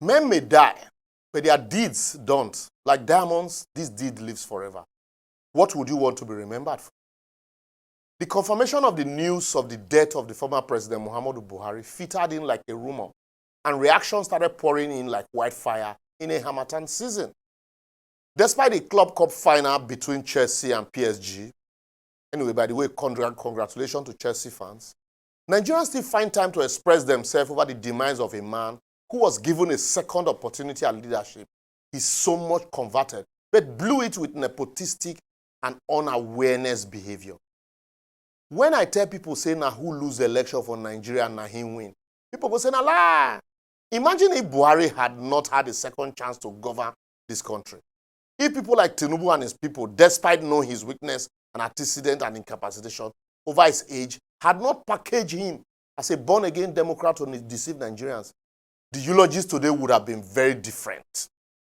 Men may die, but their deeds don't. Like diamonds, this deed lives forever. What would you want to be remembered for? The confirmation of the news of the death of the former President Muhammadu Buhari filtered in like a rumor, and reactions started pouring in like wildfire in a Harmattan season. Despite the Club Cup final between Chelsea and PSG, anyway, by the way, congratulations to Chelsea fans, Nigerians still find time to express themselves over the demise of a man who was given a second opportunity at leadership. He's so much converted, but blew it with nepotistic and unawareness behavior. When I tell people, say, now who lose the election for Nigeria and now him win, people go say, nah, lie. Imagine if Buhari had not had a second chance to govern this country. If people like Tinubu and his people, despite knowing his weakness and antecedent and incapacitation over his age, had not packaged him as a born-again Democrat to deceive Nigerians, the eulogies today would have been very different.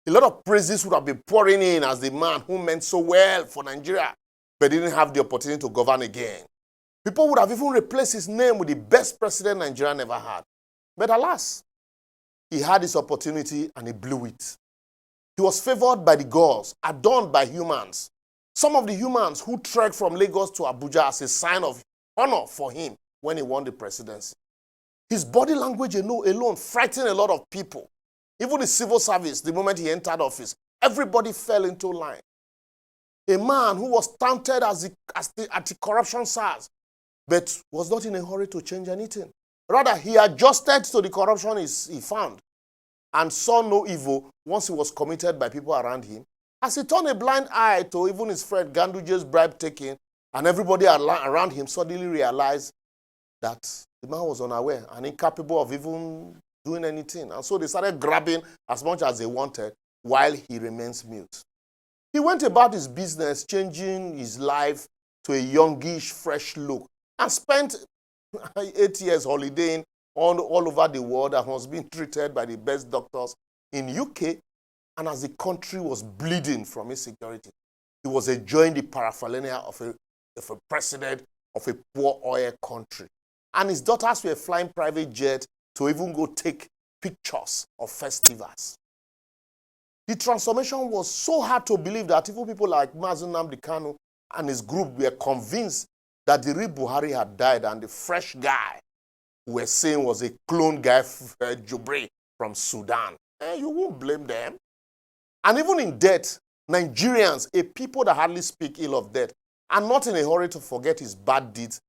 A lot of praises would have been pouring in as the man who meant so well for Nigeria, but didn't have the opportunity to govern again. People would have even replaced his name with the best president Nigeria never had. But alas, he had his opportunity and he blew it. He was favored by the gods, adorned by humans. Some of the humans who trekked from Lagos to Abuja as a sign of honor for him when he won the presidency. His body language alone frightened a lot of people. Even the civil service, the moment he entered office, everybody fell into line. A man who was touted as the anti-corruption SARS, but was not in a hurry to change anything. Rather, he adjusted to the corruption he found and saw no evil once he was committed by people around him, as he turned a blind eye to even his friend Ganduje's bribe taking, and everybody around him suddenly realized that the man was unaware and incapable of even doing anything. And so they started grabbing as much as they wanted while he remains mute. He went about his business, changing his life to a youngish, fresh look, and spent 8 years holidaying all over the world and was being treated by the best doctors in UK. And as the country was bleeding from insecurity, he was enjoying the paraphernalia of a president of a poor oil country. And his daughters were flying private jets to even go take pictures of festivals. The transformation was so hard to believe that even people like Mazi Nnamdi Kanu and his group were convinced that the real Buhari had died and the fresh guy who were saying was a clone guy, Jubre from Sudan. You won't blame them. And even in death, Nigerians, a people that hardly speak ill of death, are not in a hurry to forget his bad deeds.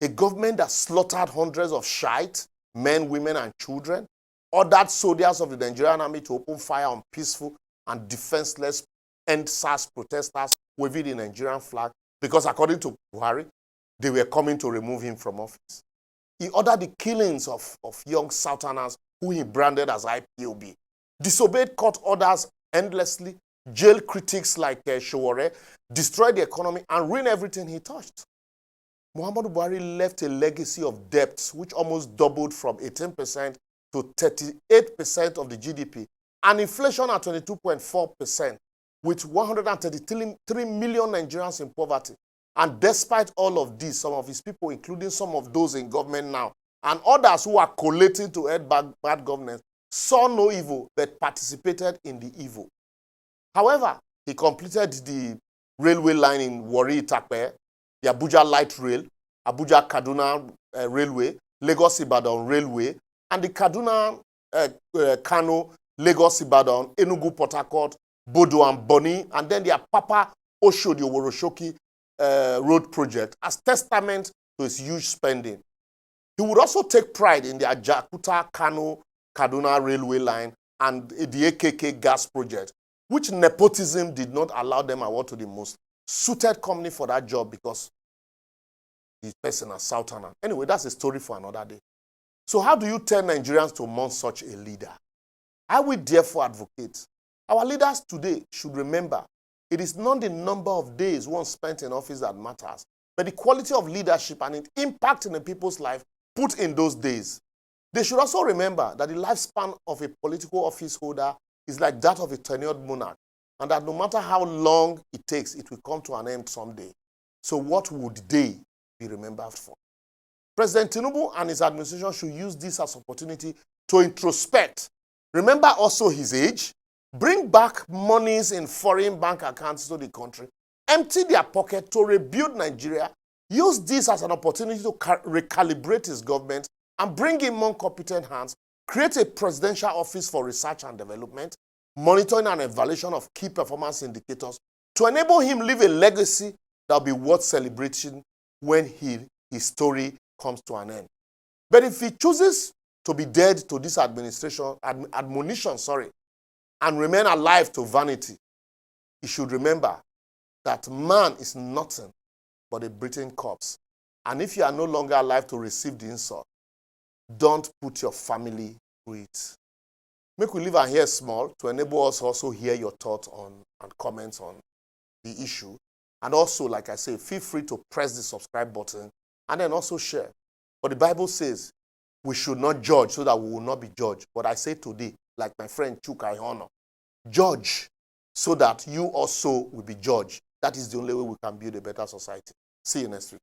A government that slaughtered hundreds of shites, men, women, and children, ordered soldiers of the Nigerian army to open fire on peaceful and defenseless end-SARS protesters waving the Nigerian flag because, according to Buhari, they were coming to remove him from office. He ordered the killings of young Southerners who he branded as IPOB, disobeyed court orders endlessly, jailed critics like Showore, destroyed the economy, and ruined everything he touched. Muhammadu Buhari left a legacy of debts which almost doubled from 18% to 38% of the GDP, and inflation at 22.4%, with 133 million Nigerians in poverty. And despite all of this, some of his people, including some of those in government now, and others who are collating to end bad governance, saw no evil but participated in the evil. However, he completed the railway line in Warri-Itakpe, the Abuja Light Rail, Abuja-Kaduna Railway, Lagos-Ibadan Railway, and the Kaduna-Kano, Lagos-Ibadan, Enugu-Port Harcourt, Bodo and Boni, and then the Apapa Oshodi-Oworoshoki road project as testament to his huge spending. He would also take pride in the Ajakuta-Kano-Kaduna railway line and the AKK gas project, which nepotism did not allow them award to the most suited company for that job because the person is Southerner. Anyway, that's a story for another day. So how do you tell Nigerians to mourn such a leader? I will therefore advocate our leaders today should remember it is not the number of days one spent in office that matters, but the quality of leadership and its impact in the people's life put in those days. They should also remember that the lifespan of a political office holder is like that of a tenured monarch, and that no matter how long it takes, it will come to an end someday. So what would they be remembered for? President Tinubu and his administration should use this as an opportunity to introspect Remember also his age. Bring back monies in foreign bank accounts to the country. Empty their pocket to rebuild Nigeria. Use this as an opportunity to recalibrate his government and bring in more competent hands. Create a presidential office for research and development, monitoring and evaluation of key performance indicators to enable him leave a legacy that will be worth celebrating when his story comes to an end. But if he chooses to be dead to this admonition, and remain alive to vanity, he should remember that man is nothing but a breathing corpse. And if you are no longer alive to receive the insult, don't put your family through it. Make we leave our here small to enable us also hear your thoughts on and comments on the issue. And also, like I say, feel free to press the subscribe button and then also share. But the Bible says we should not judge so that we will not be judged. But I say today, like my friend Chuka Ihono, judge so that you also will be judged. That is the only way we can build a better society. See you next week.